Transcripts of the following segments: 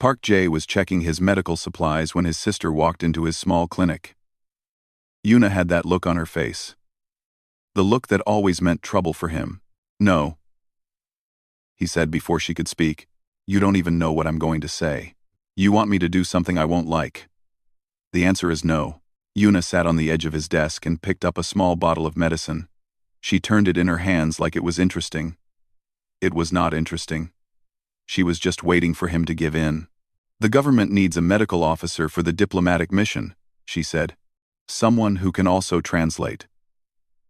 Park Jae was checking his medical supplies when his sister walked into his small clinic. Yuna had that look on her face. The look that always meant trouble for him. "No," he said before she could speak. "You don't even know what I'm going to say. You want me to do something I won't like?" "The answer is no." Yuna sat on the edge of his desk and picked up a small bottle of medicine. She turned it in her hands like it was interesting. It was not interesting. She was just waiting for him to give in. "The government needs a medical officer for the diplomatic mission," she said. "Someone who can also translate.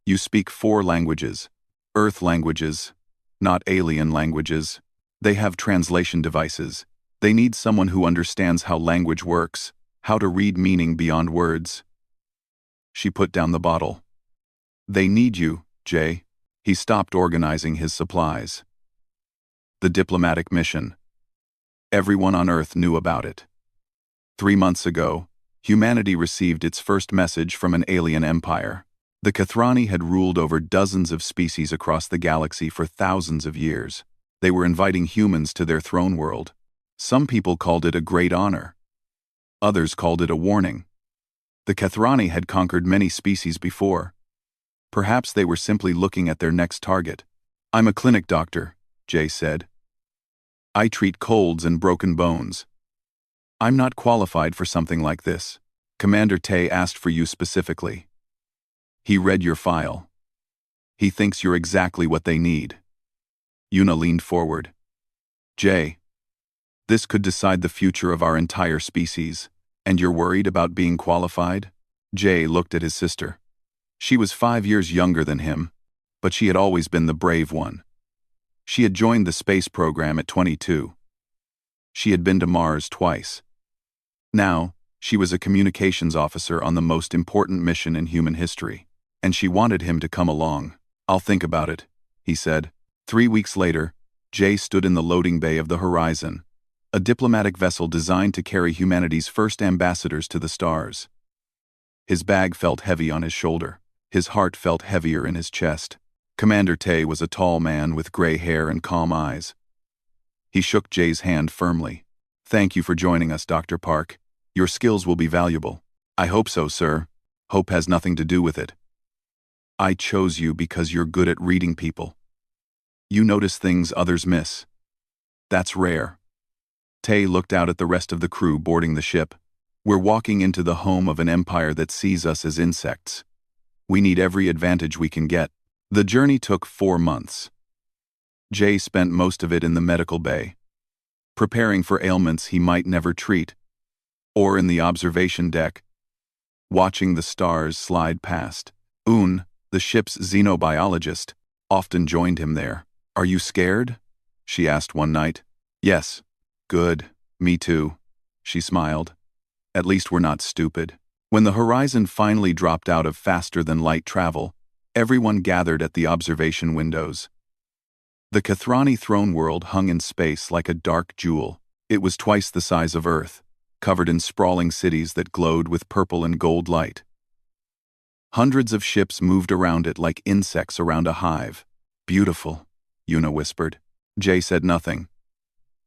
You speak 4 languages. Earth languages, not alien languages. They have translation devices. They need someone who understands how language works, how to read meaning beyond words." She put down the bottle. "They need you, Jay." He stopped organizing his supplies. The diplomatic mission. Everyone on Earth knew about it. 3 months ago, humanity received its first message from an alien empire. The Kathrani had ruled over dozens of species across the galaxy for thousands of years. They were inviting humans to their throne world. Some people called it a great honor. Others called it a warning. The Kathrani had conquered many species before. Perhaps they were simply looking at their next target. "I'm a clinic doctor," Jay said. "I treat colds and broken bones. I'm not qualified for something like this. Commander Tay asked for you specifically. He read your file. He thinks you're exactly what they need." Yuna leaned forward. "Jay, this could decide the future of our entire species, and you're worried about being qualified?" Jay looked at his sister. She was 5 years younger than him, but she had always been the brave one. She had joined the space program at 22. She had been to Mars twice. Now, she was a communications officer on the most important mission in human history, and she wanted him to come along. "I'll think about it," he said. 3 weeks later, Jay stood in the loading bay of the Horizon, a diplomatic vessel designed to carry humanity's first ambassadors to the stars. His bag felt heavy on his shoulder. His heart felt heavier in his chest. Commander Tay was a tall man with gray hair and calm eyes. He shook Jay's hand firmly. "Thank you for joining us, Dr. Park. Your skills will be valuable." "I hope so, sir. Hope has nothing to do with it. I chose you because you're good at reading people. You notice things others miss. That's rare." Tay looked out at the rest of the crew boarding the ship. "We're walking into the home of an empire that sees us as insects. We need every advantage we can get." The journey took 4 months. Jay spent most of it in the medical bay, preparing for ailments he might never treat, or in the observation deck, watching the stars slide past. Un, the ship's xenobiologist, often joined him there. "Are you scared?" she asked one night. "Yes." "Good. Me too." She smiled. "At least we're not stupid." When the horizon finally dropped out of faster-than-light travel, everyone gathered at the observation windows. The Kathrani throne world hung in space like a dark jewel. It was twice the size of Earth, covered in sprawling cities that glowed with purple and gold light. Hundreds of ships moved around it like insects around a hive. "Beautiful," Yuna whispered. Jay said nothing.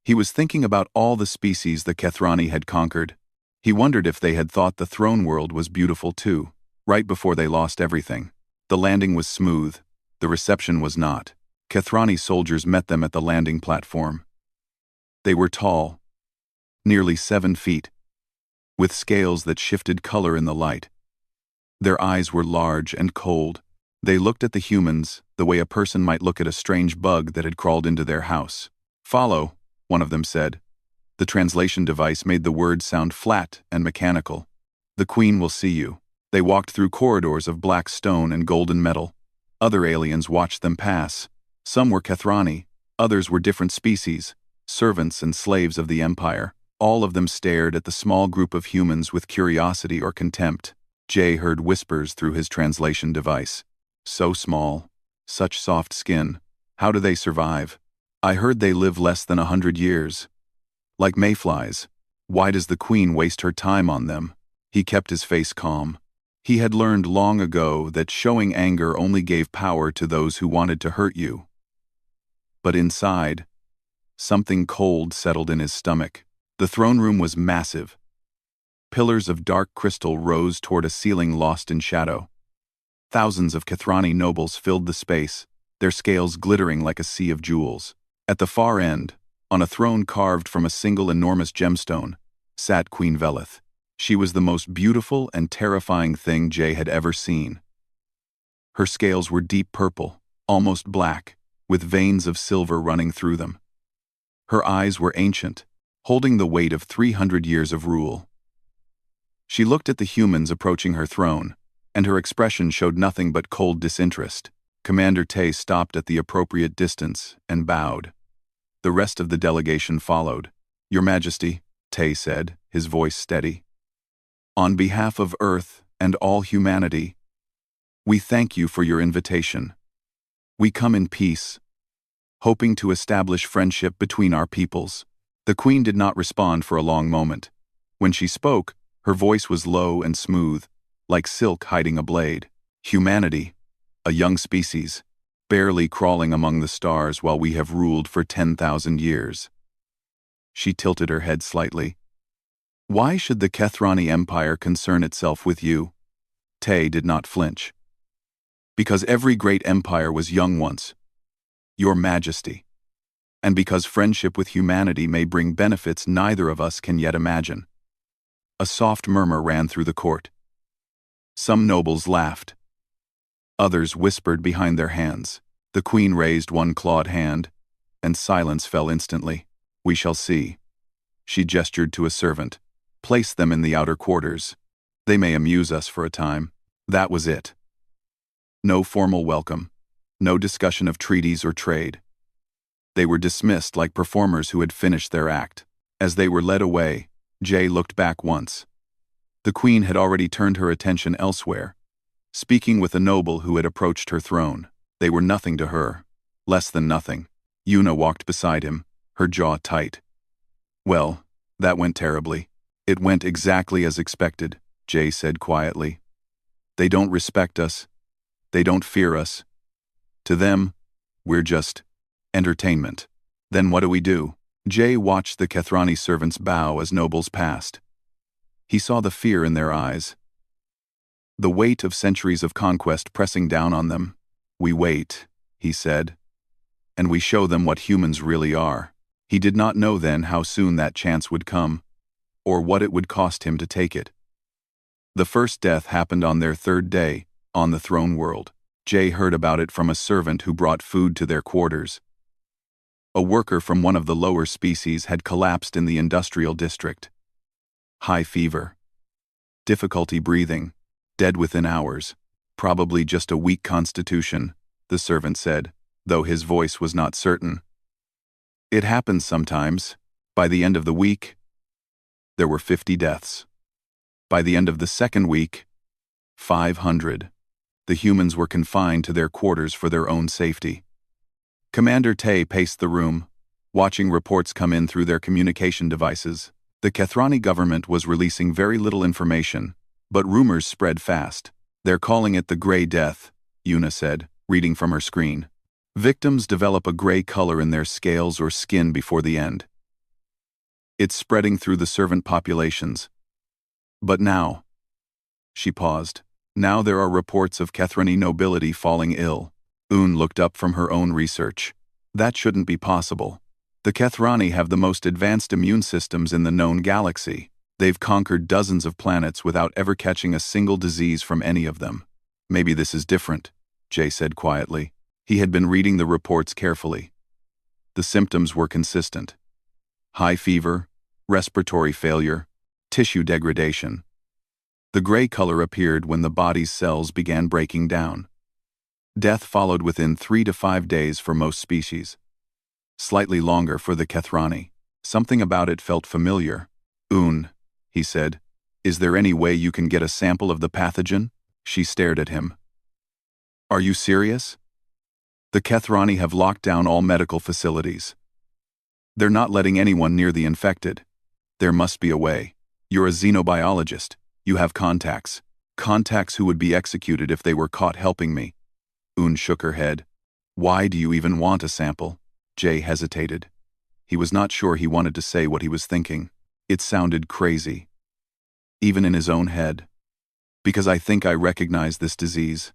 He was thinking about all the species the Kathrani had conquered. He wondered if they had thought the throne world was beautiful too, right before they lost everything. The landing was smooth. The reception was not. Kathrani soldiers met them at the landing platform. They were tall, nearly 7 feet, with scales that shifted color in the light. Their eyes were large and cold. They looked at the humans the way a person might look at a strange bug that had crawled into their house. "Follow," one of them said. The translation device made the words sound flat and mechanical. "The Queen will see you." They walked through corridors of black stone and golden metal. Other aliens watched them pass. Some were Kathrani, others were different species, servants and slaves of the Empire. All of them stared at the small group of humans with curiosity or contempt. Jay heard whispers through his translation device. "So small. Such soft skin. How do they survive? I heard they live less than 100 years. Like mayflies. Why does the Queen waste her time on them?" He kept his face calm. He had learned long ago that showing anger only gave power to those who wanted to hurt you. But inside, something cold settled in his stomach. The throne room was massive. Pillars of dark crystal rose toward a ceiling lost in shadow. Thousands of Kethrani nobles filled the space, their scales glittering like a sea of jewels. At the far end, on a throne carved from a single enormous gemstone, sat Queen Velith. She was the most beautiful and terrifying thing Jay had ever seen. Her scales were deep purple, almost black, with veins of silver running through them. Her eyes were ancient, holding the weight of 300 years of rule. She looked at the humans approaching her throne, and her expression showed nothing but cold disinterest. Commander Tay stopped at the appropriate distance and bowed. The rest of the delegation followed. "Your Majesty," Tay said, his voice steady. "On behalf of Earth and all humanity, we thank you for your invitation. We come in peace, hoping to establish friendship between our peoples." The Queen did not respond for a long moment. When she spoke, her voice was low and smooth, like silk hiding a blade. "Humanity, a young species, barely crawling among the stars while we have ruled for 10,000 years. She tilted her head slightly. "Why should the Kethrani Empire concern itself with you?" Tay did not flinch. "Because every great empire was young once, Your Majesty. And because friendship with humanity may bring benefits neither of us can yet imagine." A soft murmur ran through the court. Some nobles laughed. Others whispered behind their hands. The Queen raised one clawed hand, and silence fell instantly. "We shall see." She gestured to a servant. "Place them in the outer quarters. They may amuse us for a time." That was it. No formal welcome. No discussion of treaties or trade. They were dismissed like performers who had finished their act. As they were led away, Jay looked back once. The Queen had already turned her attention elsewhere, speaking with a noble who had approached her throne. They were nothing to her, less than nothing. Una walked beside him, her jaw tight. "Well, that went terribly." "It went exactly as expected," Jay said quietly. "They don't respect us. They don't fear us. To them, we're just entertainment." "Then what do we do?" Jay watched the Kethrani servants bow as nobles passed. He saw the fear in their eyes, the weight of centuries of conquest pressing down on them. "We wait," he said, "and we show them what humans really are." He did not know then how soon that chance would come, or what it would cost him to take it. The first death happened on their third day, on the throne world. Jay heard about it from a servant who brought food to their quarters. A worker from one of the lower species had collapsed in the industrial district. High fever. Difficulty breathing. Dead within hours. "Probably just a weak constitution," the servant said, though his voice was not certain. "It happens sometimes." By the end of the week, there were 50 deaths. By the end of the second week, 500. The humans were confined to their quarters for their own safety. Commander Tay paced the room, watching reports come in through their communication devices. The Kethrani government was releasing very little information, but rumors spread fast. "They're calling it the Gray Death," Una said, reading from her screen. "Victims develop a gray color in their scales or skin before the end. It's spreading through the servant populations. But now," she paused, "now there are reports of Kethrani nobility falling ill." Un looked up from her own research. "That shouldn't be possible. The Kethrani have the most advanced immune systems in the known galaxy. They've conquered dozens of planets without ever catching a single disease from any of them." "Maybe this is different," Jay said quietly. He had been reading the reports carefully. The symptoms were consistent. High fever, respiratory failure, tissue degradation. The gray color appeared when the body's cells began breaking down. Death followed within 3 to 5 days for most species. Slightly longer for the Kethrani. Something about it felt familiar. "Un," he said, "is there any way you can get a sample of the pathogen?" She stared at him. "Are you serious? The Kethrani have locked down all medical facilities. They're not letting anyone near the infected. There must be a way. You're a xenobiologist. You have contacts. Contacts who would be executed if they were caught helping me." Un shook her head. "Why do you even want a sample?" Jay hesitated. He was not sure he wanted to say what he was thinking. It sounded crazy, even in his own head. Because I think I recognize this disease.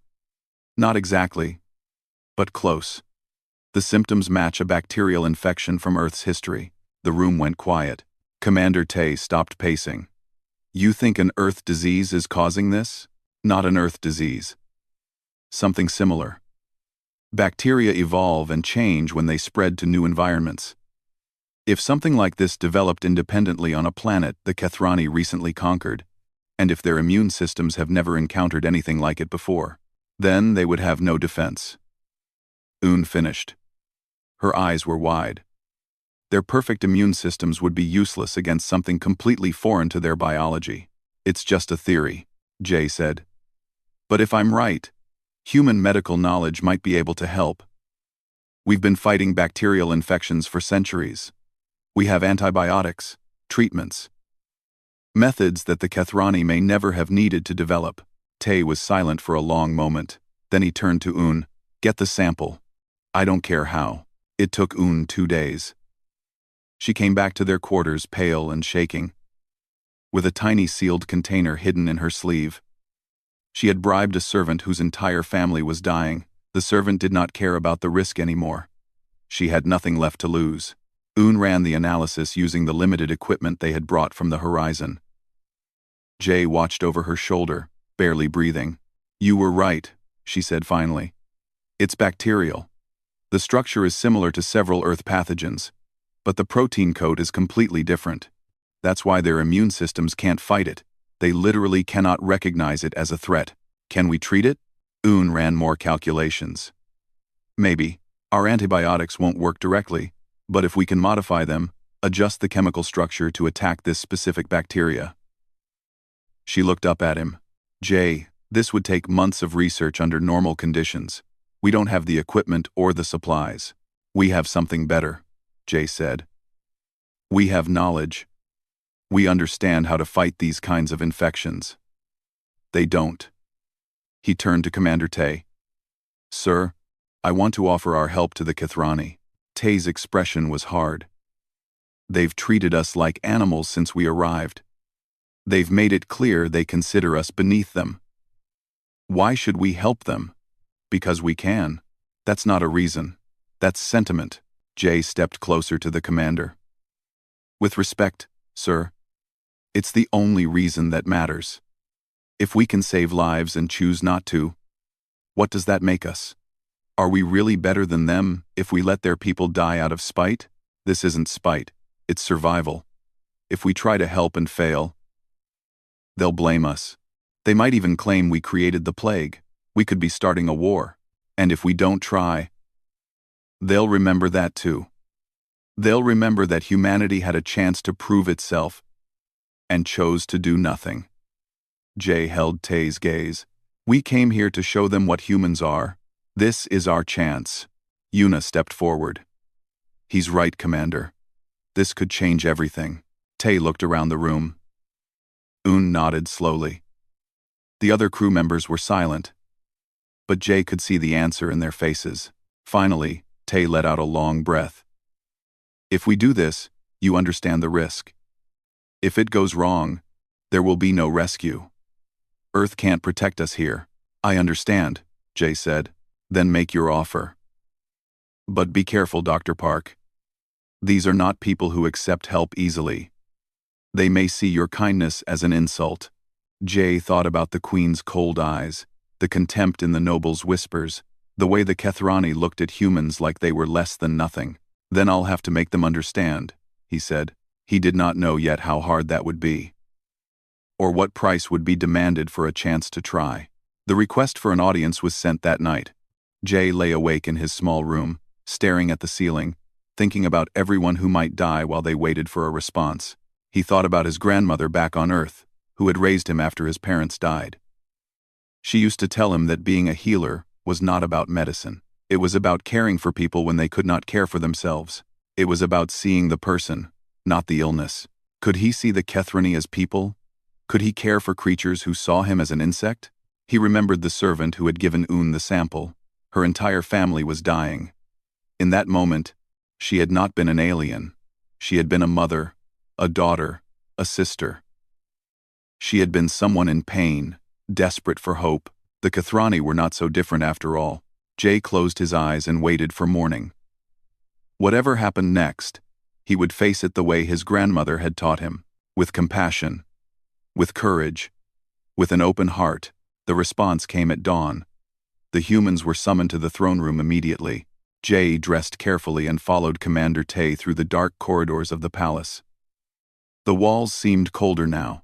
Not exactly, but close. The symptoms match a bacterial infection from Earth's history. The room went quiet. Commander Tay stopped pacing. You think an Earth disease is causing this? Not an Earth disease. Something similar. Bacteria evolve and change when they spread to new environments. If something like this developed independently on a planet the Kethrani recently conquered, and if their immune systems have never encountered anything like it before, then they would have no defense. Un finished. Her eyes were wide. Their perfect immune systems would be useless against something completely foreign to their biology. It's just a theory, Jay said. But if I'm right, human medical knowledge might be able to help. We've been fighting bacterial infections for centuries. We have antibiotics, treatments, methods that the Kethrani may never have needed to develop. Tay was silent for a long moment. Then he turned to Un. Get the sample. I don't care how. It took Un 2 days. She came back to their quarters pale and shaking, with a tiny sealed container hidden in her sleeve. She had bribed a servant whose entire family was dying. The servant did not care about the risk anymore. She had nothing left to lose. Un ran the analysis using the limited equipment they had brought from the horizon. Jay watched over her shoulder, barely breathing. You were right, she said finally. It's bacterial. The structure is similar to several Earth pathogens, but the protein code is completely different. That's why their immune systems can't fight it. They literally cannot recognize it as a threat. Can we treat it? Un ran more calculations. Maybe. Our antibiotics won't work directly, but if we can modify them, adjust the chemical structure to attack this specific bacteria. She looked up at him. Jay, this would take months of research under normal conditions. We don't have the equipment or the supplies. We have something better, Jay said. We have knowledge. We understand how to fight these kinds of infections. They don't. He turned to Commander Tay. Sir, I want to offer our help to the Kethrani. Tay's expression was hard. They've treated us like animals since we arrived. They've made it clear they consider us beneath them. Why should we help them? Because we can. That's not a reason. That's sentiment. Jay stepped closer to the commander. With respect, sir, it's the only reason that matters. If we can save lives and choose not to, what does that make us? Are we really better than them if we let their people die out of spite? This isn't spite, it's survival. If we try to help and fail, they'll blame us. They might even claim we created the plague. We could be starting a war. And if we don't try, they'll remember that too. They'll remember that humanity had a chance to prove itself and chose to do nothing. Jay held Tay's gaze. We came here to show them what humans are. This is our chance. Una stepped forward. He's right, Commander. This could change everything. Tay looked around the room. Un nodded slowly. The other crew members were silent, but Jay could see the answer in their faces. Finally, Tay let out a long breath. If we do this, you understand the risk. If it goes wrong, there will be no rescue. Earth can't protect us here. I understand, Jay said. Then make your offer. But be careful, Dr. Park. These are not people who accept help easily. They may see your kindness as an insult. Jay thought about the Queen's cold eyes, the contempt in the noble's whispers, the way the Kethrani looked at humans like they were less than nothing. Then I'll have to make them understand, he said. He did not know yet how hard that would be, or what price would be demanded for a chance to try. The request for an audience was sent that night. Jay lay awake in his small room, staring at the ceiling, thinking about everyone who might die while they waited for a response. He thought about his grandmother back on Earth, who had raised him after his parents died. She used to tell him that being a healer was not about medicine. It was about caring for people when they could not care for themselves. It was about seeing the person, not the illness. Could he see the Kethrani as people? Could he care for creatures who saw him as an insect? He remembered the servant who had given Un the sample. Her entire family was dying. In that moment, she had not been an alien. She had been a mother, a daughter, a sister. She had been someone in pain, desperate for hope. The Kathrani were not so different after all. Jay closed his eyes and waited for morning. Whatever happened next, he would face it the way his grandmother had taught him, with compassion, with courage, with an open heart. The response came at dawn. The humans were summoned to the throne room immediately. Jay dressed carefully and followed Commander Tay through the dark corridors of the palace. The walls seemed colder now,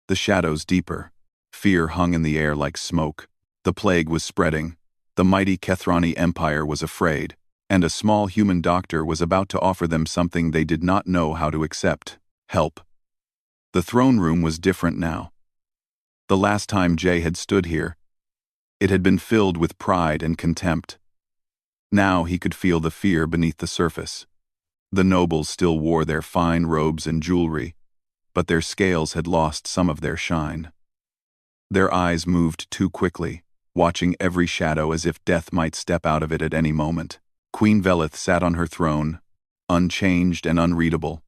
the shadows deeper. Fear hung in the air like smoke. The plague was spreading. The mighty Kathrani Empire was afraid, and a small human doctor was about to offer them something they did not know how to accept: help. The throne room was different now. The last time Jay had stood here, it had been filled with pride and contempt. Now he could feel the fear beneath the surface. The nobles still wore their fine robes and jewelry, but their scales had lost some of their shine. Their eyes moved too quickly, watching every shadow as if death might step out of it at any moment. Queen Velith sat on her throne, unchanged and unreadable.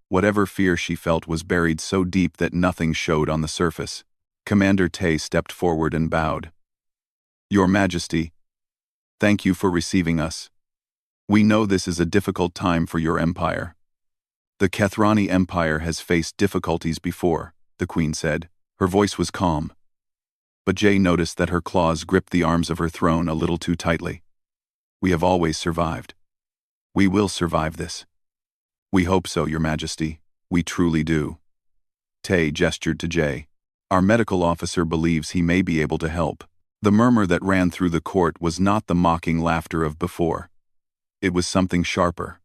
Whatever fear she felt was buried so deep that nothing showed on the surface. Commander Tay stepped forward and bowed. "Your Majesty, thank you for receiving us. We know this is a difficult time for your empire." "The Kathrani Empire has faced difficulties before," the Queen said. Her voice was calm. But Jay noticed that her claws gripped the arms of her throne a little too tightly. "We have always survived. We will survive this." "We hope so, Your Majesty. We truly do." Tay gestured to Jay. "Our medical officer believes he may be able to help." The murmur that ran through the court was not the mocking laughter of before. It was something sharper,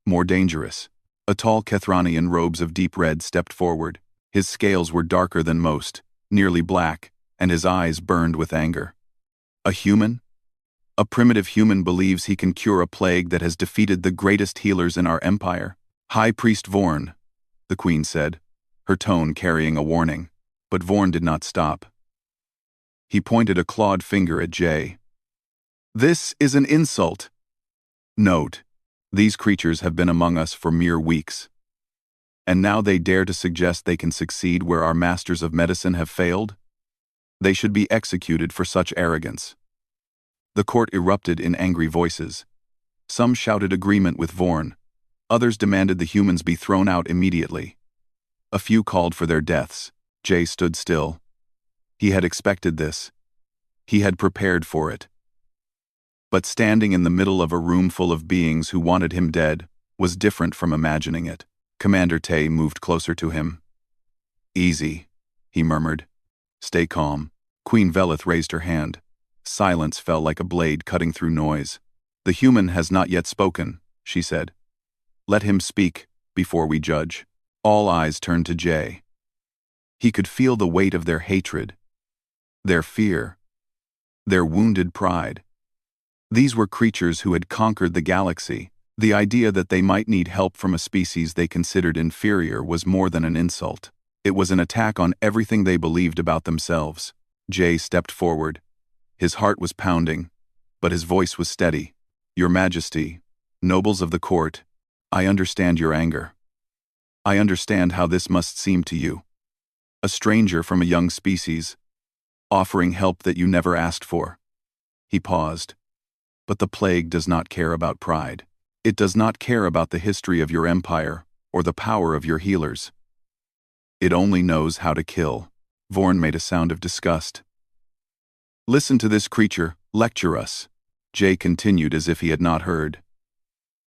more dangerous. A tall Kathrani in robes of deep red stepped forward. His scales were darker than most, nearly black, and his eyes burned with anger. "A human? A primitive human believes he can cure a plague that has defeated the greatest healers in our empire?" "High Priest Vorn," the Queen said, her tone carrying a warning. But Vorn did not stop. He pointed a clawed finger at Jay. "This is an insult. Note, these creatures have been among us for mere weeks. And now they dare to suggest they can succeed where our masters of medicine have failed? They should be executed for such arrogance." The court erupted in angry voices. Some shouted agreement with Vorn. Others demanded the humans be thrown out immediately. A few called for their deaths. Jay stood still. He had expected this. He had prepared for it. But standing in the middle of a room full of beings who wanted him dead was different from imagining it. Commander Tay moved closer to him. "Easy," he murmured. "Stay calm." Queen Velith raised her hand. Silence fell like a blade cutting through noise. "The human has not yet spoken," she said. "Let him speak before we judge." All eyes turned to Jay. He could feel the weight of their hatred, their fear, their wounded pride. These were creatures who had conquered the galaxy. The idea that they might need help from a species they considered inferior was more than an insult. It was an attack on everything they believed about themselves. Jay stepped forward. His heart was pounding, but his voice was steady. "Your Majesty, nobles of the court, I understand your anger. I understand how this must seem to you. A stranger from a young species, offering help that you never asked for." He paused. "But the plague does not care about pride. It does not care about the history of your empire or the power of your healers. It only knows how to kill." Vorn made a sound of disgust. "Listen to this creature lecture us," Jay continued as if he had not heard.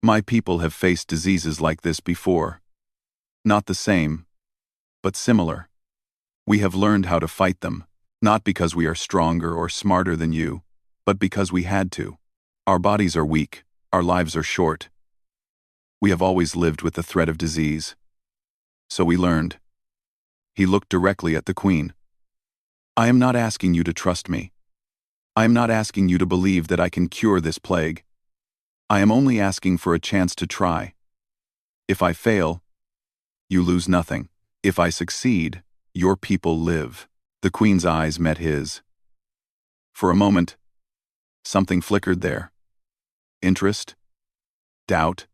"My people have faced diseases like this before. Not the same, but similar. We have learned how to fight them, not because we are stronger or smarter than you, but because we had to. Our bodies are weak, our lives are short. We have always lived with the threat of disease. So we learned." He looked directly at the Queen. "I am not asking you to trust me. I am not asking you to believe that I can cure this plague. I am only asking for a chance to try. If I fail, you lose nothing. If I succeed, your people live." The Queen's eyes met his. For a moment, something flickered there. Interest? Doubt?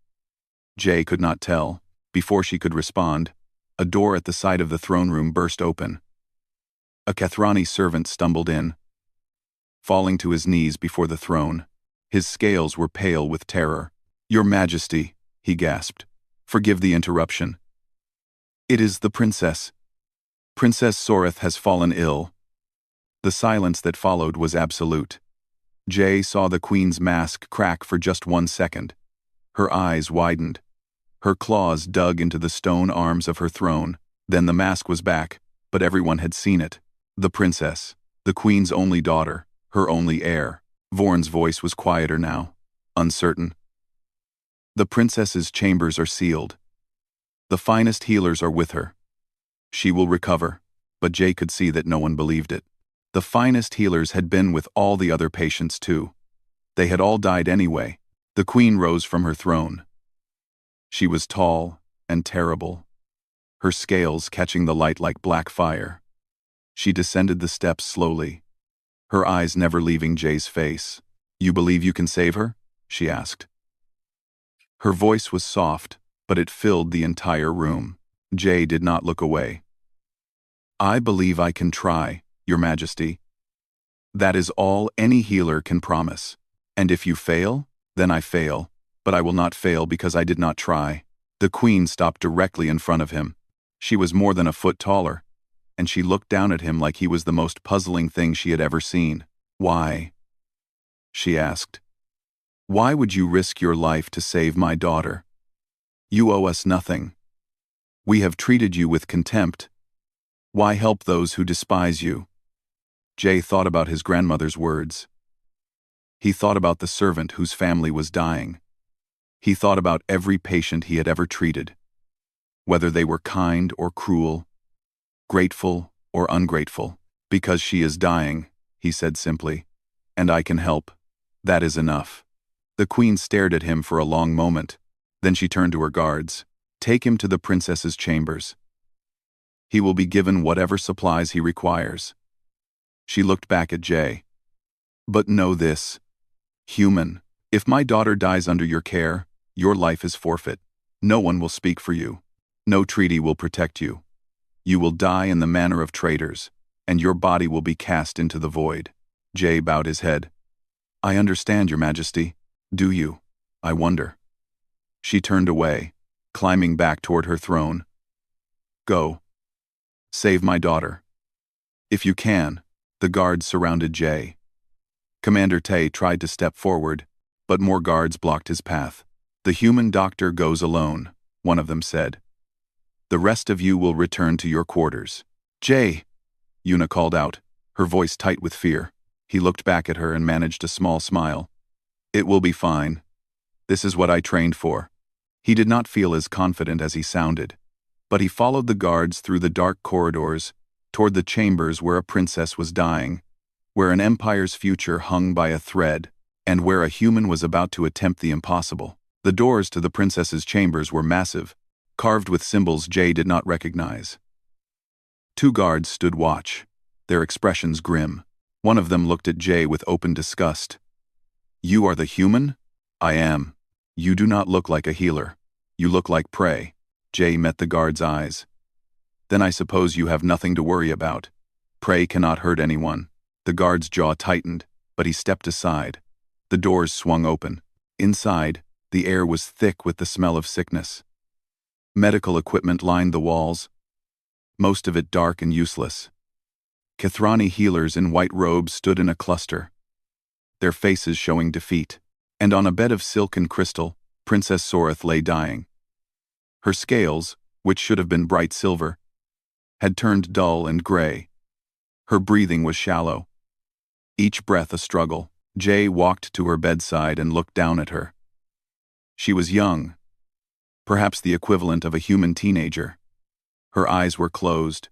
Jay could not tell. Before she could respond, A door at the side of the throne room burst open. A Kathrani servant stumbled in, falling to his knees before the throne. His scales were pale with terror. "Your Majesty," he gasped. "Forgive the interruption. It is the princess. Princess Soreth has fallen ill." The silence that followed was absolute. Jay saw the queen's mask crack for just 1 second. Her eyes widened. Her claws dug into the stone arms of her throne. Then the mask was back, but everyone had seen it. The princess, the queen's only daughter, her only heir. Vorn's voice was quieter now, uncertain. "The princess's chambers are sealed. The finest healers are with her. She will recover." But Jay could see that no one believed it. The finest healers had been with all the other patients too. They had all died anyway. The queen rose from her throne. She was tall and terrible, her scales catching the light like black fire. She descended the steps slowly, her eyes never leaving Jay's face. "You believe you can save her?" she asked. Her voice was soft, but it filled the entire room. Jay did not look away. "I believe I can try, Your Majesty. That is all any healer can promise. And if you fail, then I fail, but I will not fail because I did not try." The queen stopped directly in front of him. She was more than a foot taller, and she looked down at him like he was the most puzzling thing she had ever seen. "Why?" she asked. "Why would you risk your life to save my daughter? You owe us nothing. We have treated you with contempt. Why help those who despise you?" Jay thought about his grandmother's words. He thought about the servant whose family was dying. He thought about every patient he had ever treated, whether they were kind or cruel, grateful or ungrateful. "Because she is dying," he said simply, "and I can help. That is enough." The queen stared at him for a long moment. Then she turned to her guards. "Take him to the princess's chambers. He will be given whatever supplies he requires." She looked back at Jay. "But know this, human, if my daughter dies under your care, your life is forfeit. No one will speak for you. No treaty will protect you. You will die in the manner of traitors, and your body will be cast into the void." Jay bowed his head. "I understand, Your Majesty. Do you? I wonder." She turned away, climbing back toward her throne. "Go. Save my daughter. If you can." The guards surrounded Jay. Commander Tay tried to step forward, but more guards blocked his path. "The human doctor goes alone," one of them said. "The rest of you will return to your quarters." "Jay!" Yuna called out, her voice tight with fear. He looked back at her and managed a small smile. "It will be fine. This is what I trained for." He did not feel as confident as he sounded, but he followed the guards through the dark corridors toward the chambers where a princess was dying, where an empire's future hung by a thread, and where a human was about to attempt the impossible. The doors to the princess's chambers were massive, carved with symbols Jay did not recognize. 2 guards stood watch, their expressions grim. One of them looked at Jay with open disgust. "You are the human?" "I am. You do not look like a healer. You look like prey." Jay met the guard's eyes. "Then I suppose you have nothing to worry about. Prey cannot hurt anyone." The guard's jaw tightened, but he stepped aside. The doors swung open. Inside, the air was thick with the smell of sickness. Medical equipment lined the walls, most of it dark and useless. Kathrani healers in white robes stood in a cluster, their faces showing defeat. And on a bed of silk and crystal, Princess Soreth lay dying. Her scales, which should have been bright silver, had turned dull and gray. Her breathing was shallow, each breath a struggle. Jay walked to her bedside and looked down at her. She was young, perhaps the equivalent of a human teenager. Her eyes were closed,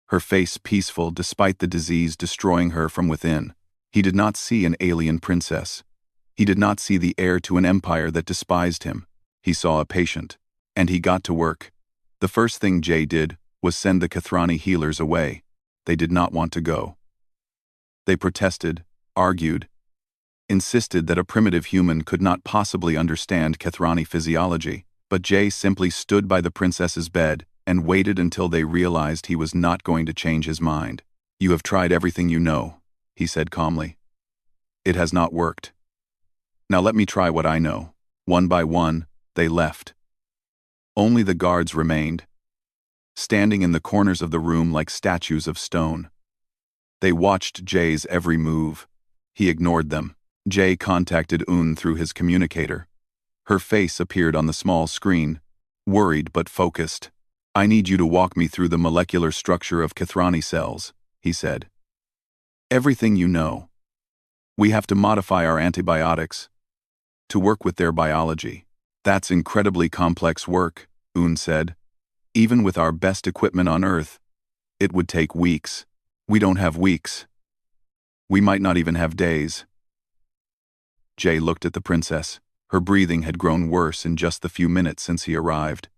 her face peaceful despite the disease destroying her from within. He did not see an alien princess. He did not see the heir to an empire that despised him. He saw a patient, and he got to work. The first thing Jay did was send the Kathrani healers away. They did not want to go. They protested, argued, insisted that a primitive human could not possibly understand Kathrani physiology, but Jay simply stood by the princess's bed and waited until they realized he was not going to change his mind. "You have tried everything you know," he said calmly. "It has not worked. Now let me try what I know." One by one, they left. Only the guards remained, standing in the corners of the room like statues of stone. They watched Jay's every move. He ignored them. Jay contacted Un through his communicator. Her face appeared on the small screen, worried but focused. "I need you to walk me through the molecular structure of Kathrani cells," he said. "Everything you know. We have to modify our antibiotics to work with their biology." "That's incredibly complex work," Un said. "Even with our best equipment on Earth, it would take weeks. We don't have weeks. We might not even have days." Jay looked at the princess. Her breathing had grown worse in just the few minutes since he arrived.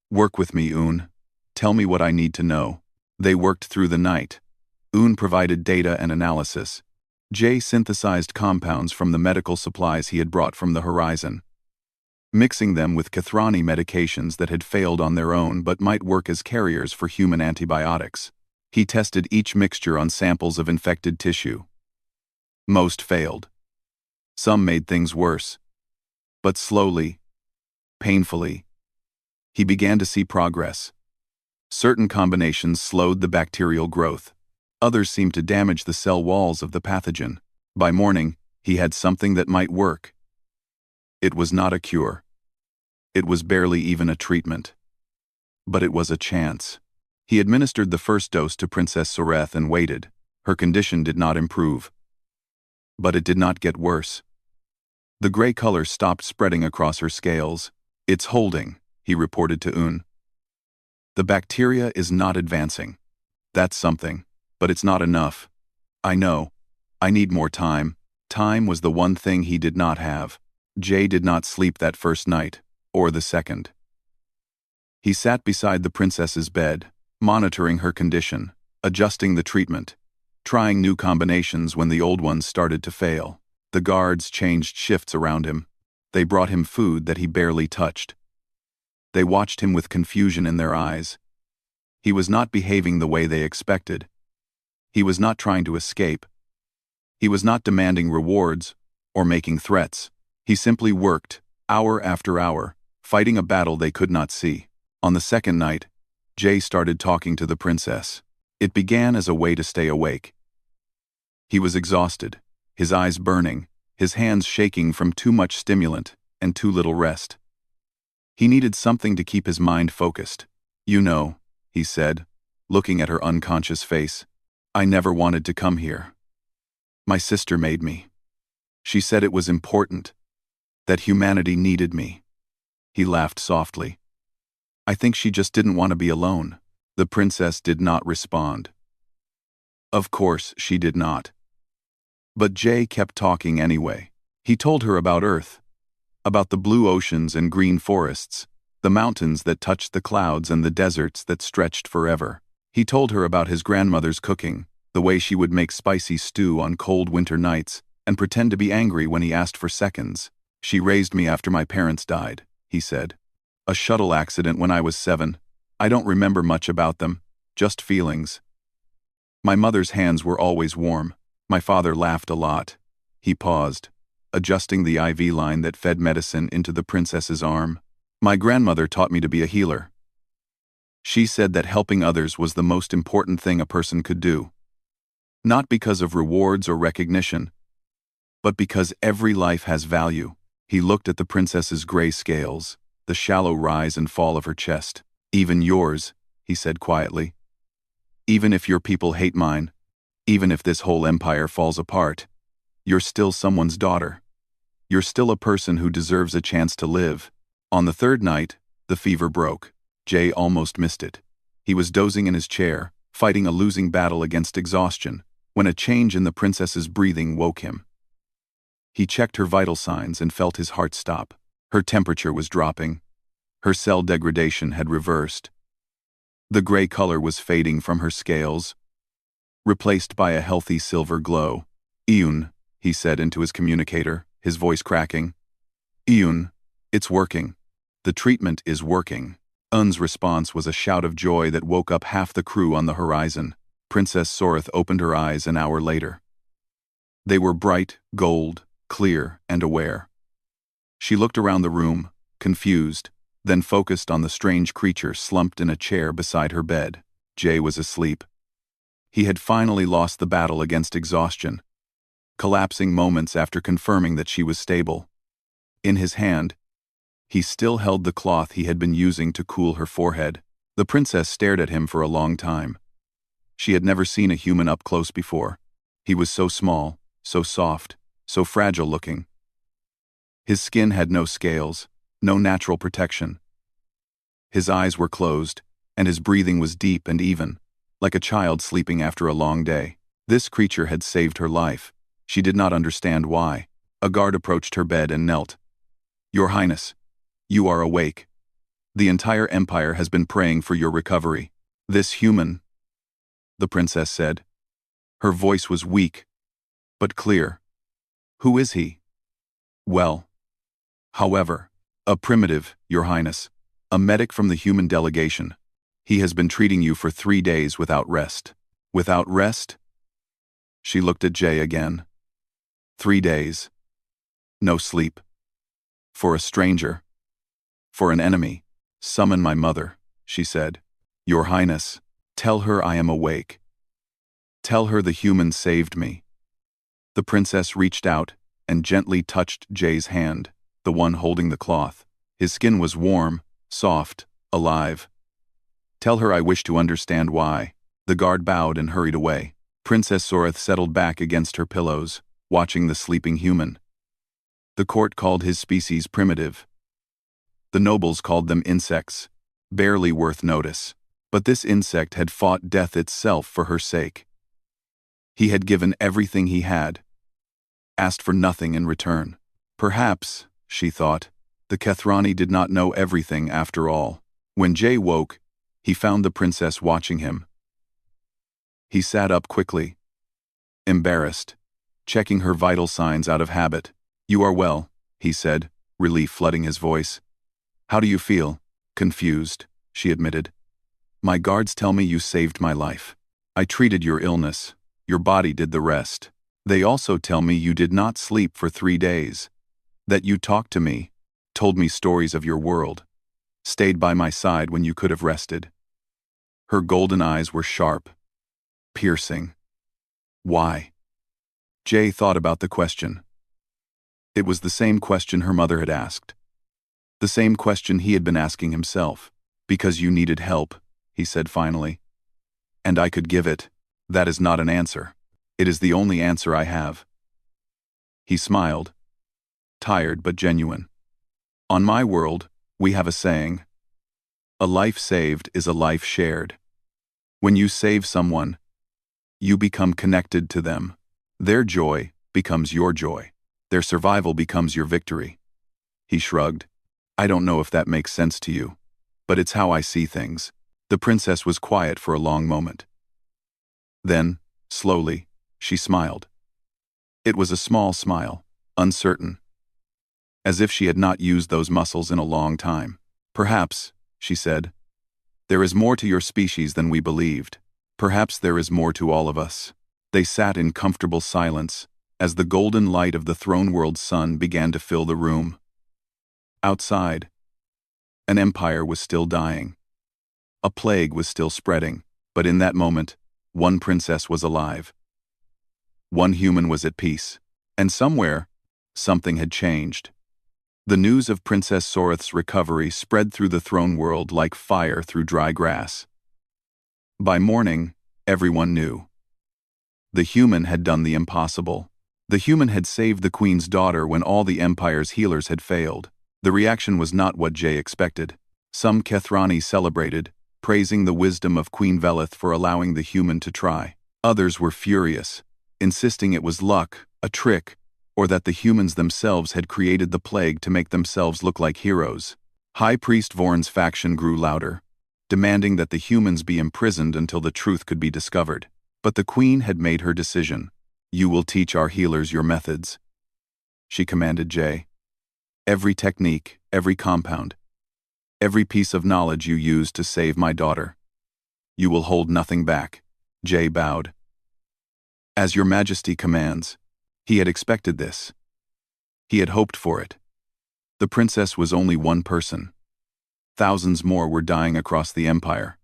"Work with me, Un. Tell me what I need to know." They worked through the night. Un provided data and analysis. Jay synthesized compounds from the medical supplies he had brought from the horizon, mixing them with Kathrani medications that had failed on their own but might work as carriers for human antibiotics. He tested each mixture on samples of infected tissue. Most failed. Some made things worse. But slowly, painfully, he began to see progress. Certain combinations slowed the bacterial growth. Others seemed to damage the cell walls of the pathogen. By morning, he had something that might work. It was not a cure. It was barely even a treatment. But it was a chance. He administered the first dose to Princess Soreth and waited. Her condition did not improve. But it did not get worse. The gray color stopped spreading across her scales. "It's holding," he reported to Un. "The bacteria is not advancing. That's something, but it's not enough. I know. I need more time." Time was the one thing he did not have. Jay did not sleep that first night, or the second. He sat beside the princess's bed, monitoring her condition, adjusting the treatment, trying new combinations when the old ones started to fail. The guards changed shifts around him. They brought him food that he barely touched. They watched him with confusion in their eyes. He was not behaving the way they expected. He was not trying to escape. He was not demanding rewards or making threats. He simply worked, hour after hour, fighting a battle they could not see. On the second night, Jay started talking to the princess. It began as a way to stay awake. He was exhausted, his eyes burning, his hands shaking from too much stimulant and too little rest. He needed something to keep his mind focused. "You know," he said, looking at her unconscious face, "I never wanted to come here. My sister made me. She said it was important, that humanity needed me." He laughed softly. "I think she just didn't want to be alone." The princess did not respond. Of course she did not. But Jay kept talking anyway. He told her about Earth, about the blue oceans and green forests, the mountains that touched the clouds and the deserts that stretched forever. He told her about his grandmother's cooking, the way she would make spicy stew on cold winter nights and pretend to be angry when he asked for seconds. "She raised me after my parents died," he said. "A shuttle accident when I was 7. I don't remember much about them, just feelings. My mother's hands were always warm. My father laughed a lot." He paused, adjusting the IV line that fed medicine into the princess's arm. "My grandmother taught me to be a healer. She said that helping others was the most important thing a person could do. Not because of rewards or recognition, but because every life has value." He looked at the princess's gray scales, the shallow rise and fall of her chest. "Even yours," he said quietly. "Even if your people hate mine, even if this whole empire falls apart, you're still someone's daughter. You're still a person who deserves a chance to live." On the third night, the fever broke. Jay almost missed it. He was dozing in his chair, fighting a losing battle against exhaustion, when a change in the princess's breathing woke him. He checked her vital signs and felt his heart stop. Her temperature was dropping. Her cell degradation had reversed. The gray color was fading from her scales, replaced by a healthy silver glow. "Iyun," he said into his communicator, his voice cracking. "Iyun, it's working. The treatment is working." Un's response was a shout of joy that woke up half the crew on the horizon. Princess Sorith opened her eyes an hour later. They were bright, gold, clear, and aware. She looked around the room, confused, then focused on the strange creature slumped in a chair beside her bed. Jay was asleep. He had finally lost the battle against exhaustion, collapsing moments after confirming that she was stable. In his hand, he still held the cloth he had been using to cool her forehead. The princess stared at him for a long time. She had never seen a human up close before. He was so small, so soft, so fragile-looking. His skin had no scales, no natural protection. His eyes were closed, and his breathing was deep and even, like a child sleeping after a long day. This creature had saved her life. She did not understand why. A guard approached her bed and knelt. "Your Highness, you are awake. The entire empire has been praying for your recovery. This human," the princess said. Her voice was weak, but clear. "Who is he?" "Well, however, a primitive, Your Highness, a medic from the human delegation. He has been treating you for 3 days without rest." "Without rest?" She looked at Jay again. 3 days. No sleep. For a stranger. For an enemy. "Summon my mother," she said. "Your Highness, tell her I am awake. Tell her the human saved me." The princess reached out and gently touched Jay's hand, the one holding the cloth. His skin was warm, soft, alive. "Tell her I wish to understand why." The guard bowed and hurried away. Princess Sorith settled back against her pillows, watching the sleeping human. The court called his species primitive. The nobles called them insects, barely worth notice. But this insect had fought death itself for her sake. He had given everything he had, asked for nothing in return. Perhaps, she thought, the Kethrani did not know everything after all. When Jay woke, he found the princess watching him. He sat up quickly, embarrassed, checking her vital signs out of habit. "You are well," he said, relief flooding his voice. "How do you feel?" "Confused," she admitted. "My guards tell me you saved my life. I treated your illness. Your body did the rest. They also tell me you did not sleep for 3 days. That you talked to me, told me stories of your world, stayed by my side when you could have rested." Her golden eyes were sharp, piercing. Why? Jay thought about the question. It was the same question her mother had asked. The same question he had been asking himself. "Because you needed help," he said finally. "And I could give it. That is not an answer. It is the only answer I have." He smiled, tired but genuine. "On my world, we have a saying. A life saved is a life shared. When you save someone, you become connected to them. Their joy becomes your joy. Their survival becomes your victory." He shrugged. "I don't know if that makes sense to you, but it's how I see things." The princess was quiet for a long moment. Then, slowly, she smiled. It was a small smile, uncertain, as if she had not used those muscles in a long time. "Perhaps," she said, "there is more to your species than we believed. Perhaps there is more to all of us." They sat in comfortable silence as the golden light of the throne world sun began to fill the room. Outside, an empire was still dying. A plague was still spreading, but in that moment, one princess was alive. One human was at peace, and somewhere, something had changed. The news of Princess Sorith's recovery spread through the throne world like fire through dry grass. By morning, everyone knew. The human had done the impossible. The human had saved the queen's daughter when all the empire's healers had failed. The reaction was not what Jay expected. Some Kethrani celebrated, praising the wisdom of Queen Velith for allowing the human to try. Others were furious, insisting it was luck, a trick, or that the humans themselves had created the plague to make themselves look like heroes. High Priest Vorn's faction grew louder, demanding that the humans be imprisoned until the truth could be discovered. But the queen had made her decision. "You will teach our healers your methods," she commanded Jay. "Every technique, every compound. Every piece of knowledge you use to save my daughter. You will hold nothing back. Jay bowed. As your majesty commands. He had expected this. He had hoped for it. The princess was only one person. Thousands more were dying across the empire.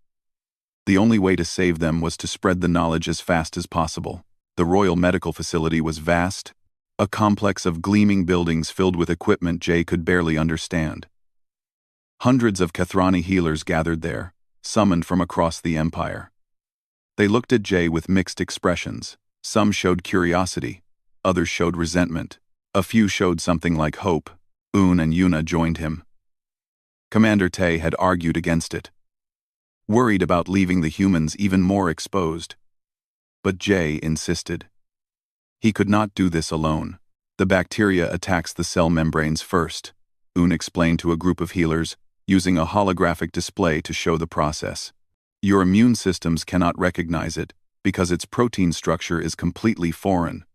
The only way to save them was to spread the knowledge as fast as possible. The royal medical facility was vast, a complex of gleaming buildings filled with equipment Jay could barely understand. Hundreds of Kathrani healers gathered there, summoned from across the empire. They looked at Jay with mixed expressions. Some showed curiosity, others showed resentment, a few showed something like hope. Un and Yuna joined him. Commander Tay had argued against it, worried about leaving the humans even more exposed. But Jay insisted. He could not do this alone. The bacteria attacks the cell membranes first, Un explained to a group of healers, using a holographic display to show the process. Your immune systems cannot recognize it, because its protein structure is completely foreign.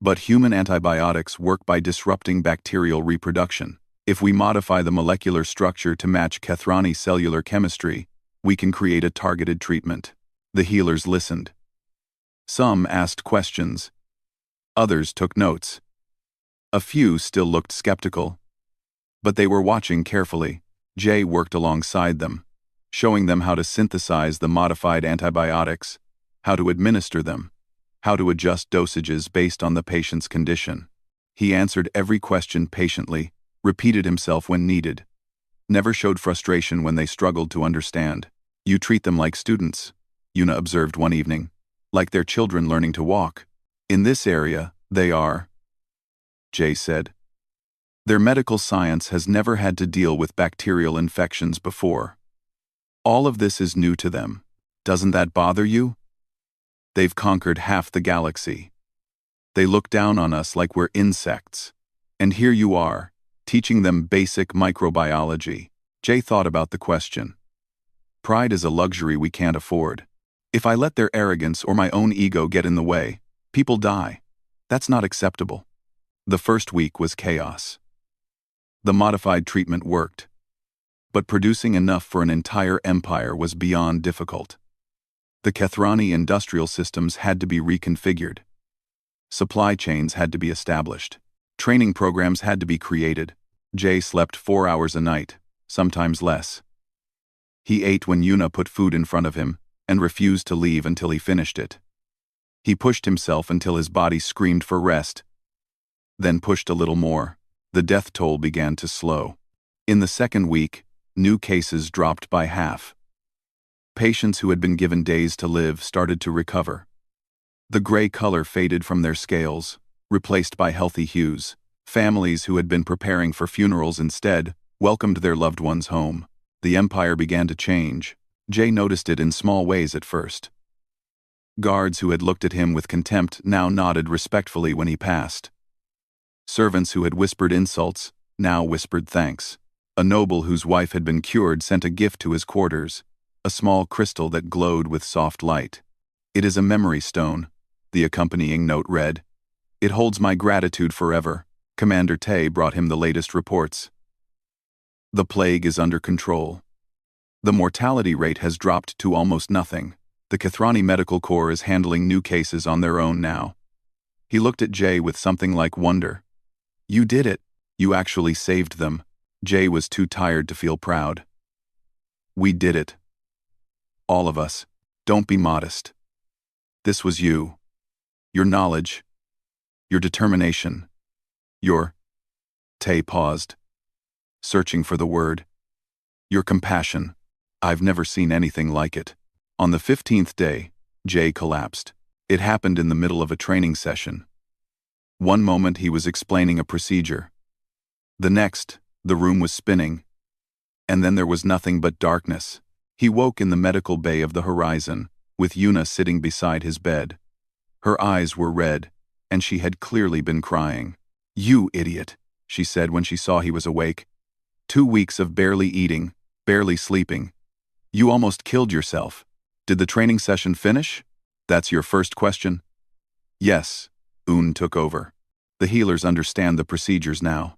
But human antibiotics work by disrupting bacterial reproduction. If we modify the molecular structure to match Kathrani cellular chemistry, we can create a targeted treatment. The healers listened. Some asked questions. Others took notes. A few still looked skeptical. But they were watching carefully. Jay worked alongside them, showing them how to synthesize the modified antibiotics, how to administer them, how to adjust dosages based on the patient's condition. He answered every question patiently, repeated himself when needed, never showed frustration when they struggled to understand. You treat them like students, Yuna observed one evening, like they're children learning to walk. In this area, they are, Jay said. Their medical science has never had to deal with bacterial infections before. All of this is new to them. Doesn't that bother you? They've conquered half the galaxy. They look down on us like we're insects. And here you are, teaching them basic microbiology. Jay thought about the question. Pride is a luxury we can't afford. If I let their arrogance or my own ego get in the way, people die. That's not acceptable. The first week was chaos. The modified treatment worked. But producing enough for an entire empire was beyond difficult. The Kathrani industrial systems had to be reconfigured. Supply chains had to be established. Training programs had to be created. Jay slept 4 hours a night, sometimes less. He ate when Yuna put food in front of him, and refused to leave until he finished it. He pushed himself until his body screamed for rest, then pushed a little more. The death toll began to slow. In the second week, new cases dropped by half. Patients who had been given days to live started to recover. The gray color faded from their scales, replaced by healthy hues. Families who had been preparing for funerals instead welcomed their loved ones home. The empire began to change. Jay noticed it in small ways at first. Guards who had looked at him with contempt now nodded respectfully when he passed. Servants who had whispered insults now whispered thanks. A noble whose wife had been cured sent a gift to his quarters, a small crystal that glowed with soft light. It is a memory stone, the accompanying note read. It holds my gratitude forever. Commander Tay brought him the latest reports. The plague is under control. The mortality rate has dropped to almost nothing. The Kathrani Medical Corps is handling new cases on their own now. He looked at Jay with something like wonder. You did it. You actually saved them. Jay was too tired to feel proud. We did it. All of us. Don't be modest. This was you. Your knowledge. Your determination. Your... Tay paused, searching for the word. Your compassion. I've never seen anything like it. On the 15th day, Jay collapsed. It happened in the middle of a training session. One moment he was explaining a procedure. The next, the room was spinning. And then there was nothing but darkness. He woke in the medical bay of the horizon, with Yuna sitting beside his bed. Her eyes were red, and she had clearly been crying. You idiot, she said when she saw he was awake. 2 weeks of barely eating, barely sleeping. You almost killed yourself. Did the training session finish? That's your first question? Yes, Un took over. The healers understand the procedures now.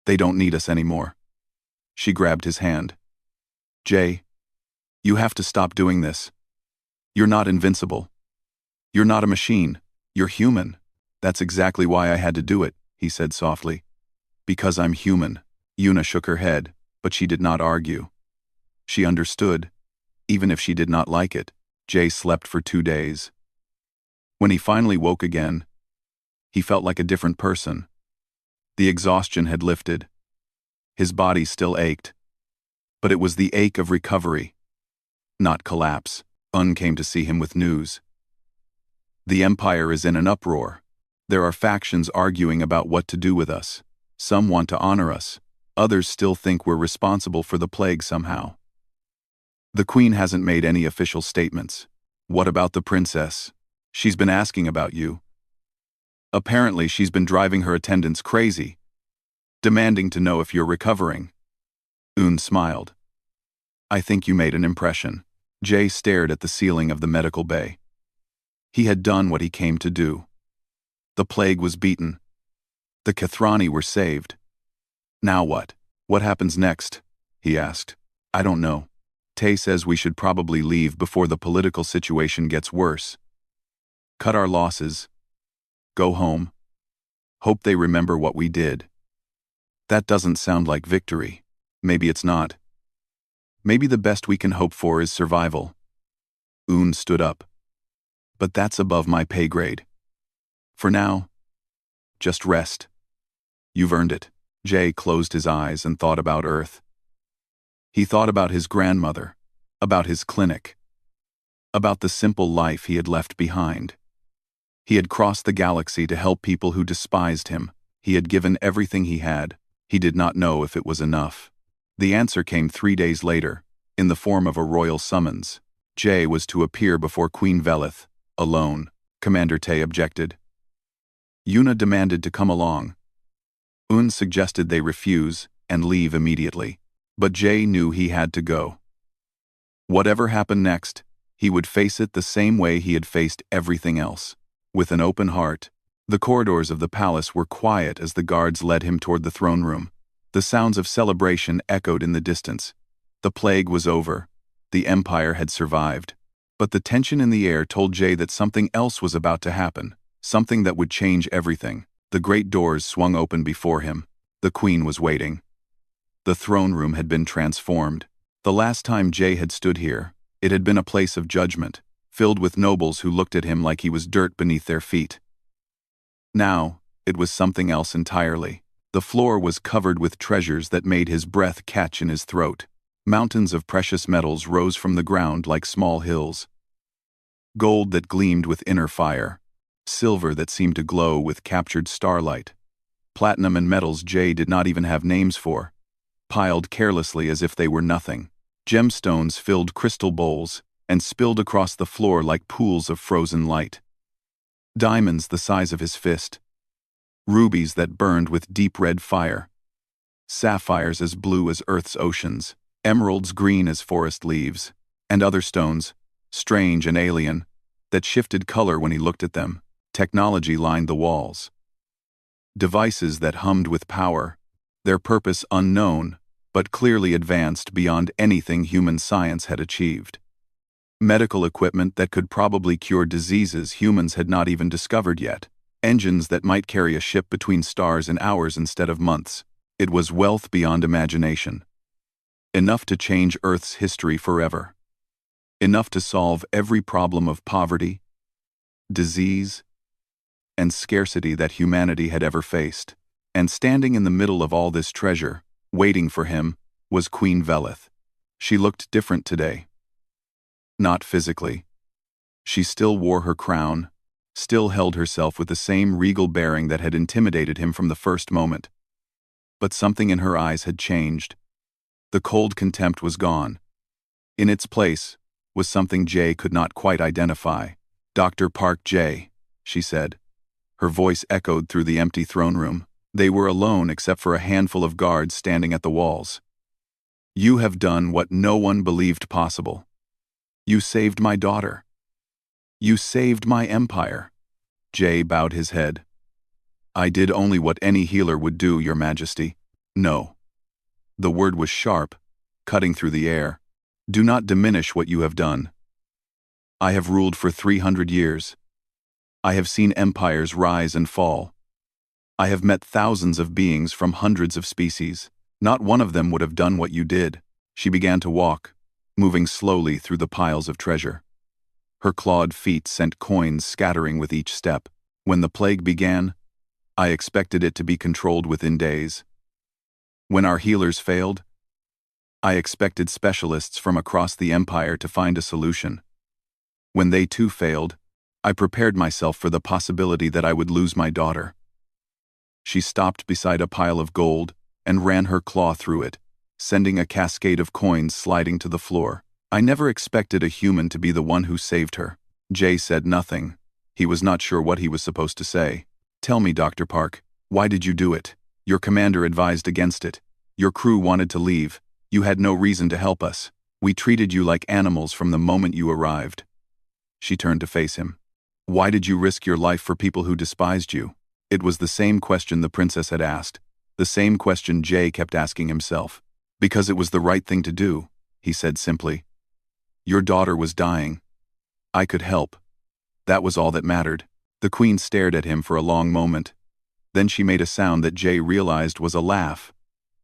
They don't need us anymore. She grabbed his hand. Jay, you have to stop doing this. You're not invincible. You're not a machine. You're human. That's exactly why I had to do it, he said softly. Because I'm human. Yuna shook her head, but she did not argue. She understood. Even if she did not like it, Jay slept for 2 days. When he finally woke again, he felt like a different person. The exhaustion had lifted. His body still ached. But it was the ache of recovery, not collapse. Un came to see him with news. The Empire is in an uproar. There are factions arguing about what to do with us. Some want to honor us. Others still think we're responsible for the plague somehow. The Queen hasn't made any official statements. What about the princess? She's been asking about you. Apparently she's been driving her attendants crazy, demanding to know if you're recovering. Un smiled. I think you made an impression. Jay stared at the ceiling of the medical bay. He had done what he came to do. The plague was beaten. The Kathrani were saved. Now what? What happens next? He asked. I don't know. Tay says we should probably leave before the political situation gets worse. Cut our losses. Go home. Hope they remember what we did. That doesn't sound like victory. Maybe it's not. Maybe the best we can hope for is survival. Un stood up. But that's above my pay grade. For now, just rest. You've earned it. Jay closed his eyes and thought about Earth. He thought about his grandmother, about his clinic, about the simple life he had left behind. He had crossed the galaxy to help people who despised him. He had given everything he had. He did not know if it was enough. The answer came 3 days later, in the form of a royal summons. Jay was to appear before Queen Velith, alone. Commander Tay objected. Yuna demanded to come along. Un suggested they refuse and leave immediately. But Jay knew he had to go. Whatever happened next, he would face it the same way he had faced everything else. With an open heart. The corridors of the palace were quiet as the guards led him toward the throne room. The sounds of celebration echoed in the distance. The plague was over. The Empire had survived. But the tension in the air told Jay that something else was about to happen, something that would change everything. The great doors swung open before him. The Queen was waiting. The throne room had been transformed. The last time Jay had stood here, it had been a place of judgment, filled with nobles who looked at him like he was dirt beneath their feet. Now, it was something else entirely. The floor was covered with treasures that made his breath catch in his throat. Mountains of precious metals rose from the ground like small hills. Gold that gleamed with inner fire. Silver that seemed to glow with captured starlight. Platinum and metals Jay did not even have names for, piled carelessly as if they were nothing. Gemstones filled crystal bowls and spilled across the floor like pools of frozen light. Diamonds the size of his fist. Rubies that burned with deep red fire. Sapphires as blue as Earth's oceans. Emeralds green as forest leaves. And other stones, strange and alien, that shifted color when he looked at them. Technology lined the walls. Devices that hummed with power, their purpose unknown, but clearly advanced beyond anything human science had achieved. Medical equipment that could probably cure diseases humans had not even discovered yet. Engines that might carry a ship between stars in hours instead of months. It was wealth beyond imagination. Enough to change Earth's history forever. Enough to solve every problem of poverty, disease, and scarcity that humanity had ever faced. And standing in the middle of all this treasure, waiting for him, was Queen Velith. She looked different today. Not physically. She still wore her crown, still held herself with the same regal bearing that had intimidated him from the first moment. But something in her eyes had changed. The cold contempt was gone. In its place was something Jay could not quite identify. Dr. Park Jay, she said. Her voice echoed through the empty throne room. They were alone except for a handful of guards standing at the walls. You have done what no one believed possible. You saved my daughter. You saved my empire. Jay bowed his head. I did only what any healer would do, Your Majesty. No. The word was sharp, cutting through the air. Do not diminish what you have done. I have ruled for 300 years. I have seen empires rise and fall. I have met thousands of beings from hundreds of species. Not one of them would have done what you did. She began to walk, moving slowly through the piles of treasure. Her clawed feet sent coins scattering with each step. When the plague began, I expected it to be controlled within days. When our healers failed, I expected specialists from across the empire to find a solution. When they too failed, I prepared myself for the possibility that I would lose my daughter. She stopped beside a pile of gold and ran her claw through it, sending a cascade of coins sliding to the floor. I never expected a human to be the one who saved her. Jay said nothing. He was not sure what he was supposed to say. Tell me, Dr. Park, why did you do it? Your commander advised against it. Your crew wanted to leave. You had no reason to help us. We treated you like animals from the moment you arrived. She turned to face him. Why did you risk your life for people who despised you? It was the same question the princess had asked, the same question Jay kept asking himself. Because it was the right thing to do, he said simply. Your daughter was dying. I could help. That was all that mattered. The queen stared at him for a long moment. Then she made a sound that Jay realized was a laugh.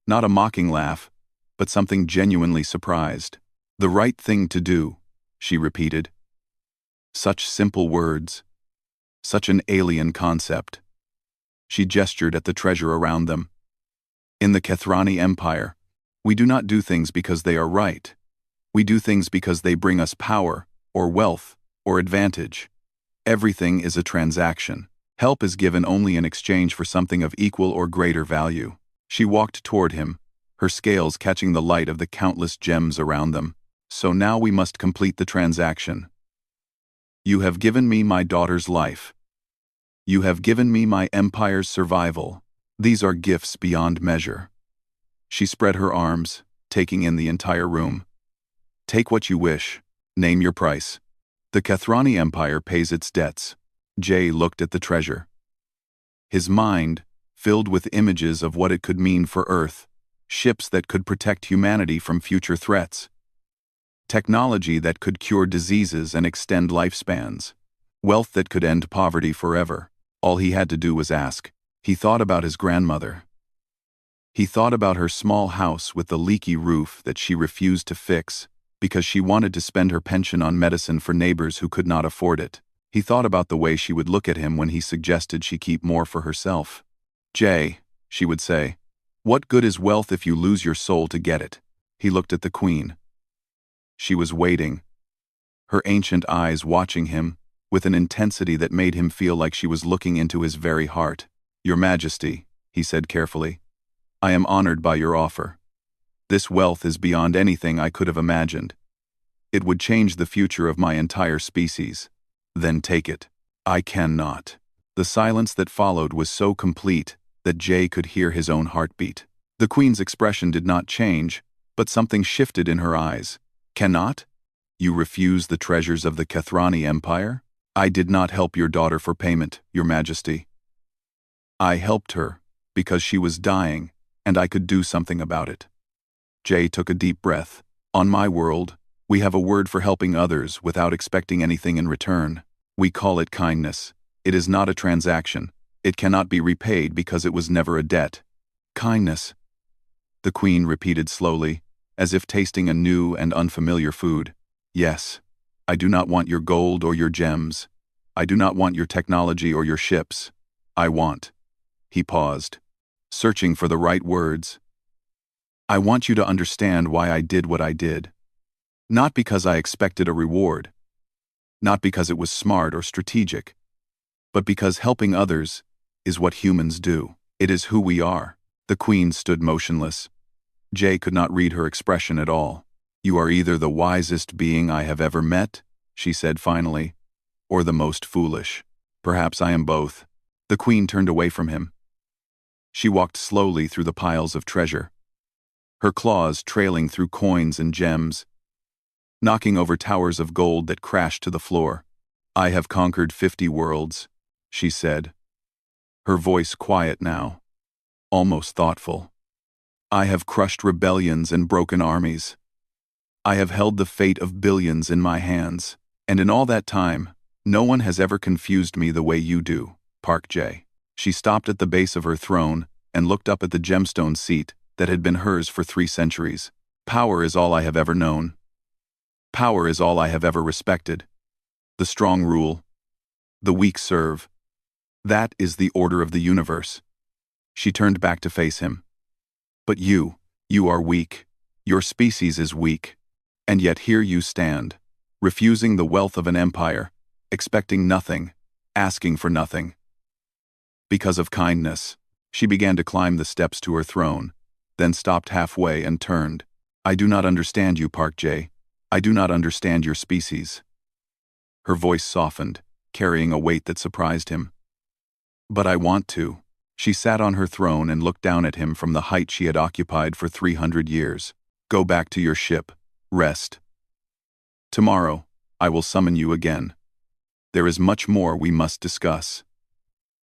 Not a mocking laugh, but something genuinely surprised. The right thing to do, she repeated. Such simple words. Such an alien concept. She gestured at the treasure around them. In the Kethrani Empire, we do not do things because they are right. We do things because they bring us power, or wealth, or advantage. Everything is a transaction. Help is given only in exchange for something of equal or greater value. She walked toward him, her scales catching the light of the countless gems around them. So now we must complete the transaction. You have given me my daughter's life. You have given me my empire's survival. These are gifts beyond measure. She spread her arms, taking in the entire room. Take what you wish. Name your price. The Kethrani Empire pays its debts. Jay looked at the treasure. His mind, filled with images of what it could mean for Earth, ships that could protect humanity from future threats, technology that could cure diseases and extend lifespans, wealth that could end poverty forever. All he had to do was ask. He thought about his grandmother. He thought about her small house with the leaky roof that she refused to fix because she wanted to spend her pension on medicine for neighbors who could not afford it. He thought about the way she would look at him when he suggested she keep more for herself. Jay, she would say, what good is wealth if you lose your soul to get it? He looked at the queen. She was waiting, her ancient eyes watching him, with an intensity that made him feel like she was looking into his very heart. Your Majesty, he said carefully, I am honored by your offer. This wealth is beyond anything I could have imagined. It would change the future of my entire species. Then take it. I cannot. The silence that followed was so complete that Jay could hear his own heartbeat. The queen's expression did not change, but something shifted in her eyes. Cannot? You refuse the treasures of the Kethrani Empire? I did not help your daughter for payment, Your Majesty. I helped her because she was dying, and I could do something about it. Jay took a deep breath. On my world, we have a word for helping others without expecting anything in return. We call it kindness. It is not a transaction. It cannot be repaid because it was never a debt. Kindness, the queen repeated slowly, as if tasting a new and unfamiliar food. Yes, I do not want your gold or your gems. I do not want your technology or your ships. I want. He paused, searching for the right words. I want you to understand why I did what I did. Not because I expected a reward. Not because it was smart or strategic. But because helping others is what humans do. It is who we are. The queen stood motionless. Jay could not read her expression at all. You are either the wisest being I have ever met, she said finally, or the most foolish. Perhaps I am both. The queen turned away from him. She walked slowly through the piles of treasure, her claws trailing through coins and gems, knocking over towers of gold that crashed to the floor. I have conquered 50 worlds, she said, her voice quiet now, almost thoughtful. I have crushed rebellions and broken armies. I have held the fate of billions in my hands, and in all that time, no one has ever confused me the way you do, Park J. She stopped at the base of her throne and looked up at the gemstone seat that had been hers for 3 centuries. Power is all I have ever known. Power is all I have ever respected. The strong rule. The weak serve. That is the order of the universe. She turned back to face him. But you are weak. Your species is weak. And yet here you stand, refusing the wealth of an empire, expecting nothing, asking for nothing. Because of kindness, she began to climb the steps to her throne, then stopped halfway and turned. I do not understand you, Park J. I do not understand your species. Her voice softened, carrying a weight that surprised him. But I want to. She sat on her throne and looked down at him from the height she had occupied for 300 years. Go back to your ship. Rest. Tomorrow, I will summon you again. There is much more we must discuss.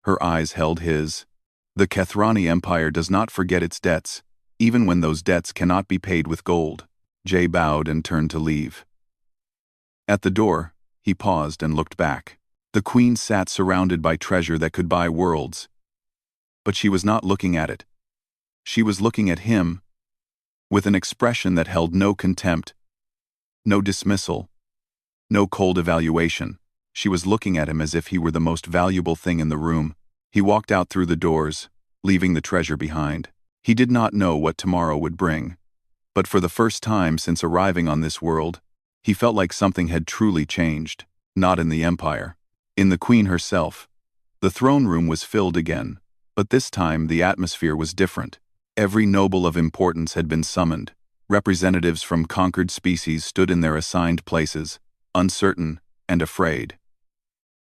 Her eyes held his. The Kethrani Empire does not forget its debts, even when those debts cannot be paid with gold. Jay bowed and turned to leave. At the door, he paused and looked back. The queen sat surrounded by treasure that could buy worlds. But she was not looking at it. She was looking at him, with an expression that held no contempt, no dismissal, no cold evaluation. She was looking at him as if he were the most valuable thing in the room. He walked out through the doors, leaving the treasure behind. He did not know what tomorrow would bring. But for the first time since arriving on this world, he felt like something had truly changed, not in the Empire. In the Queen herself. The throne room was filled again, but this time the atmosphere was different. Every noble of importance had been summoned. Representatives from conquered species stood in their assigned places, uncertain and afraid.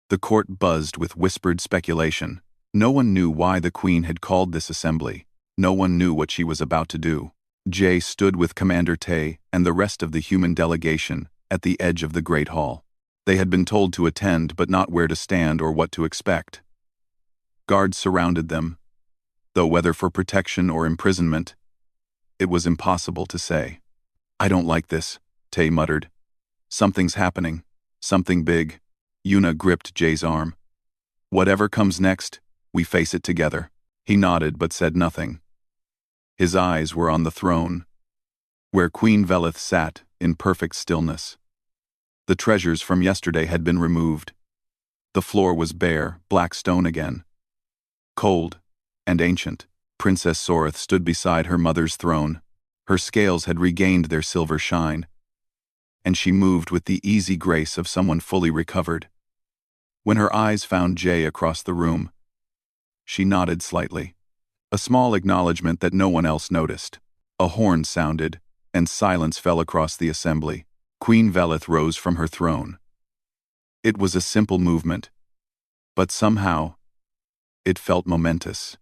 The court buzzed with whispered speculation. No one knew why the Queen had called this assembly. No one knew what she was about to do. Jay stood with Commander Tay and the rest of the human delegation at the edge of the Great Hall. They had been told to attend but not where to stand or what to expect. Guards surrounded them, though whether for protection or imprisonment, it was impossible to say. I don't like this, Tay muttered. Something's happening. Something big. Yuna gripped Jay's arm. Whatever comes next, we face it together. He nodded but said nothing. His eyes were on the throne, where Queen Velith sat in perfect stillness. The treasures from yesterday had been removed. The floor was bare, black stone again. Cold and ancient, Princess Sorith stood beside her mother's throne. Her scales had regained their silver shine, and she moved with the easy grace of someone fully recovered. When her eyes found Jay across the room, she nodded slightly, a small acknowledgement that no one else noticed. A horn sounded, and silence fell across the assembly. Queen Velith rose from her throne. It was a simple movement, but somehow, it felt momentous.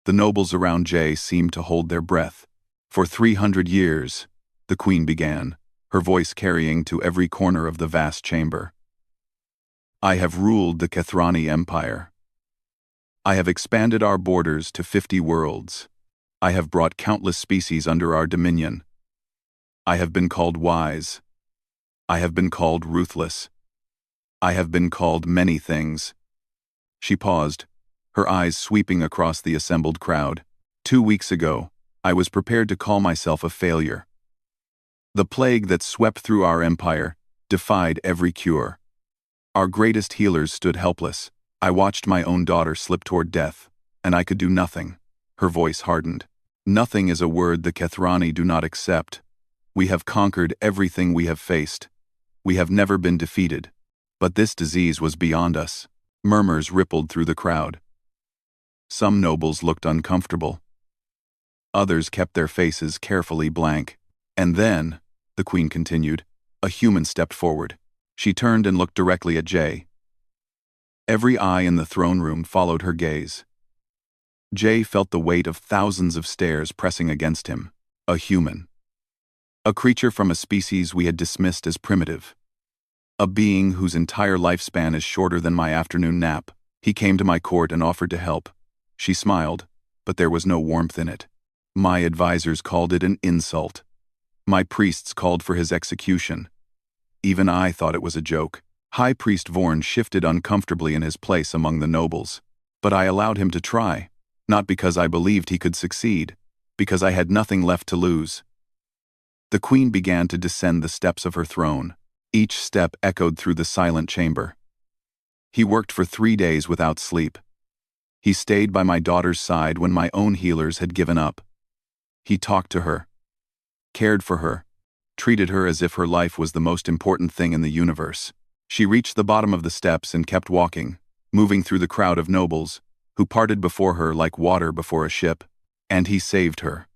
The nobles around Jay seemed to hold their breath. For 300 years, the Queen began, her voice carrying to every corner of the vast chamber. I have ruled the Kethrani Empire. I have expanded our borders to 50 worlds. I have brought countless species under our dominion. I have been called wise. I have been called ruthless. I have been called many things. She paused, her eyes sweeping across the assembled crowd. 2 weeks ago, I was prepared to call myself a failure. The plague that swept through our empire defied every cure. Our greatest healers stood helpless. I watched my own daughter slip toward death, and I could do nothing. Her voice hardened. Nothing is a word the Kethrani do not accept. We have conquered everything we have faced. We have never been defeated. But this disease was beyond us. Murmurs rippled through the crowd. Some nobles looked uncomfortable. Others kept their faces carefully blank. And then, the Queen continued, a human stepped forward. She turned and looked directly at Jay. Every eye in the throne room followed her gaze. Jay felt the weight of thousands of stares pressing against him. A human. A creature from a species we had dismissed as primitive. A being whose entire lifespan is shorter than my afternoon nap. He came to my court and offered to help. She smiled, but there was no warmth in it. My advisors called it an insult. My priests called for his execution. Even I thought it was a joke. High Priest Vorn shifted uncomfortably in his place among the nobles. But I allowed him to try, not because I believed he could succeed, because I had nothing left to lose. The queen began to descend the steps of her throne. Each step echoed through the silent chamber. He worked for 3 days without sleep. He stayed by my daughter's side when my own healers had given up. He talked to her, cared for her, treated her as if her life was the most important thing in the universe. She reached the bottom of the steps and kept walking, moving through the crowd of nobles, who parted before her like water before a ship, and he saved her.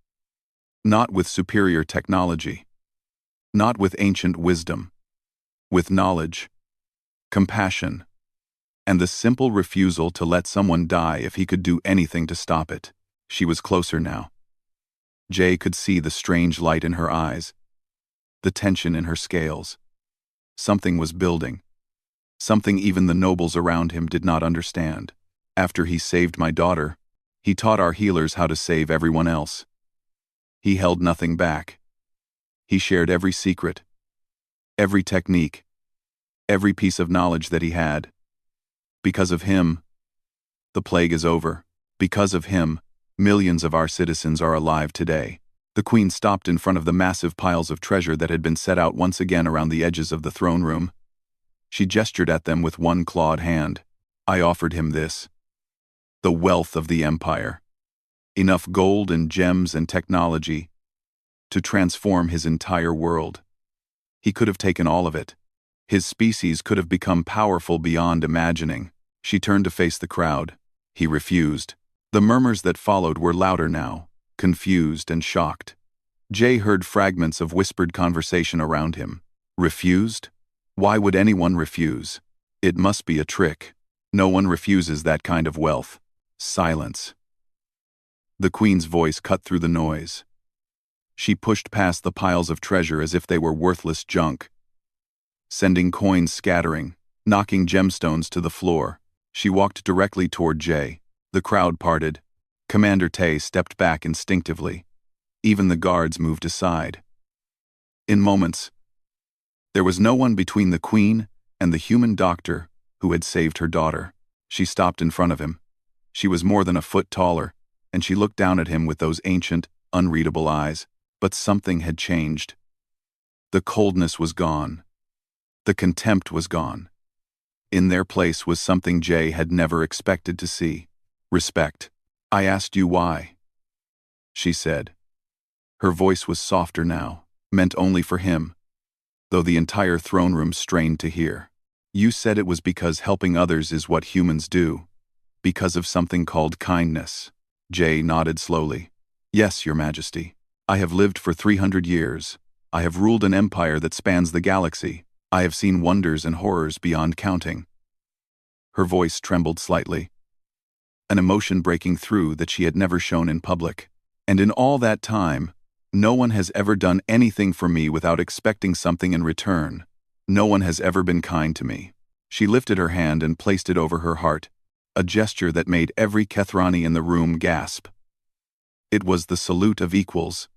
Not with superior technology, not with ancient wisdom, with knowledge, compassion, and the simple refusal to let someone die if he could do anything to stop it. She was closer now. Jay could see the strange light in her eyes, the tension in her scales. Something was building. Something even the nobles around him did not understand. After he saved my daughter, he taught our healers how to save everyone else. He held nothing back. He shared every secret, every technique, every piece of knowledge that he had. Because of him, the plague is over. Because of him, millions of our citizens are alive today. The queen stopped in front of the massive piles of treasure that had been set out once again around the edges of the throne room. She gestured at them with one clawed hand. I offered him this. The wealth of the empire. Enough gold and gems and technology to transform his entire world. He could have taken all of it. His species could have become powerful beyond imagining. She turned to face the crowd. He refused. The murmurs that followed were louder now, confused and shocked. Jay heard fragments of whispered conversation around him. Refused? Why would anyone refuse? It must be a trick. No one refuses that kind of wealth. Silence. The queen's voice cut through the noise. She pushed past the piles of treasure as if they were worthless junk, sending coins scattering, knocking gemstones to the floor. She walked directly toward Jay. The crowd parted. Commander Tay stepped back instinctively. Even the guards moved aside. In moments, there was no one between the queen and the human doctor who had saved her daughter. She stopped in front of him. She was more than a foot taller, and she looked down at him with those ancient, unreadable eyes. But something had changed. The coldness was gone. The contempt was gone. In their place was something Jay had never expected to see. Respect. I asked you why, she said. Her voice was softer now, meant only for him, though the entire throne room strained to hear. You said it was because helping others is what humans do, because of something called kindness. Jay nodded slowly. Yes, Your Majesty. I have lived for 300 years. I have ruled an empire that spans the galaxy. I have seen wonders and horrors beyond counting. Her voice trembled slightly, an emotion breaking through that she had never shown in public. And in all that time, no one has ever done anything for me without expecting something in return. No one has ever been kind to me. She lifted her hand and placed it over her heart, a gesture that made every Kethrani in the room gasp. It was the salute of equals,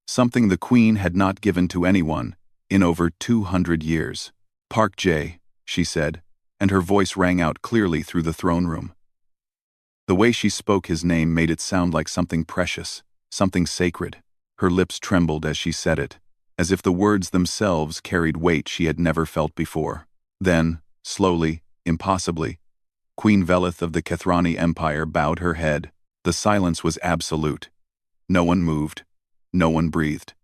something the queen had not given to anyone in over 200 years. Park Jay, she said, and her voice rang out clearly through the throne room. The way she spoke his name made it sound like something precious, something sacred. Her lips trembled as she said it, as if the words themselves carried weight she had never felt before. Then, slowly, impossibly, Queen Velith of the Kethrani Empire bowed her head. The silence was absolute. No one moved. No one breathed.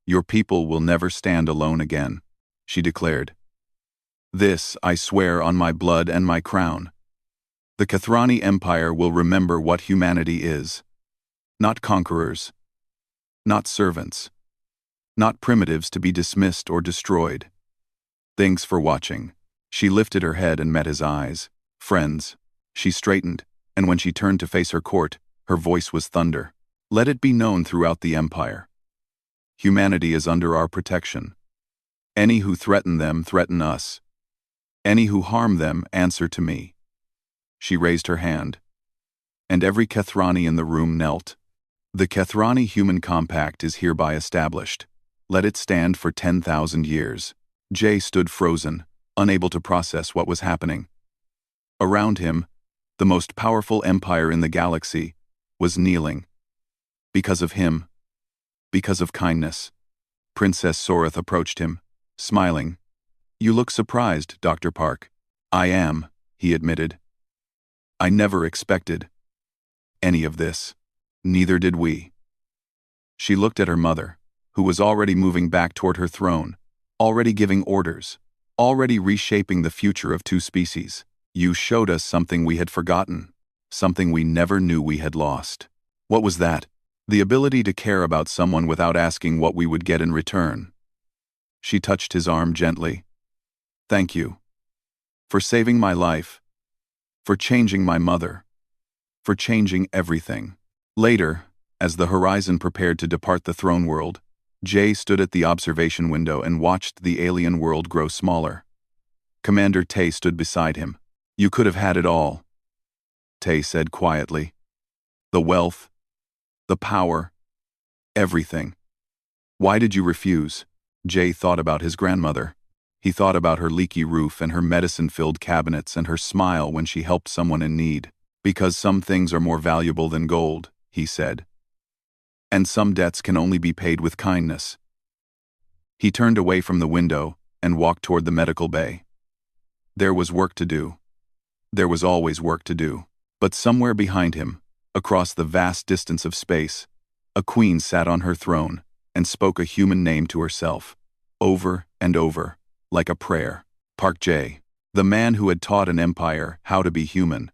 Your people will never stand alone again, she declared. This I swear on my blood and my crown. The Kethrani Empire will remember what humanity is. Not conquerors. Not servants. Not primitives to be dismissed or destroyed. Thanks for watching. She lifted her head and met his eyes. Friends. She straightened, and when she turned to face her court, her voice was thunder. Let it be known throughout the empire. Humanity is under our protection. Any who threaten them threaten us. Any who harm them answer to me. She raised her hand, and every Kethrani in the room knelt. The Kethrani Human Compact is hereby established. Let it stand for 10,000 years. Jay stood frozen, unable to process what was happening. Around him, the most powerful empire in the galaxy was kneeling. Because of him. Because of kindness. Princess Soreth approached him, smiling. "You look surprised, Dr. Park." "I am," he admitted. "I never expected any of this. Neither did we." She looked at her mother, who was already moving back toward her throne, already giving orders, already reshaping the future of two species. "You showed us something we had forgotten, something we never knew we had lost." "What was that?" "The ability to care about someone without asking what we would get in return." She touched his arm gently. "Thank you. For saving my life. For changing my mother. For changing everything." Later, as the horizon prepared to depart the throne world, Jay stood at the observation window and watched the alien world grow smaller. Commander Tay stood beside him. "You could have had it all," Tay said quietly. "The wealth, the power, everything. Why did you refuse?" Jay thought about his grandmother. He thought about her leaky roof and her medicine-filled cabinets and her smile when she helped someone in need. "Because some things are more valuable than gold," he said. "And some debts can only be paid with kindness." He turned away from the window and walked toward the medical bay. There was work to do. There was always work to do. But somewhere behind him, across the vast distance of space, a queen sat on her throne and spoke a human name to herself, over and over, like a prayer. Park J, the man who had taught an empire how to be human,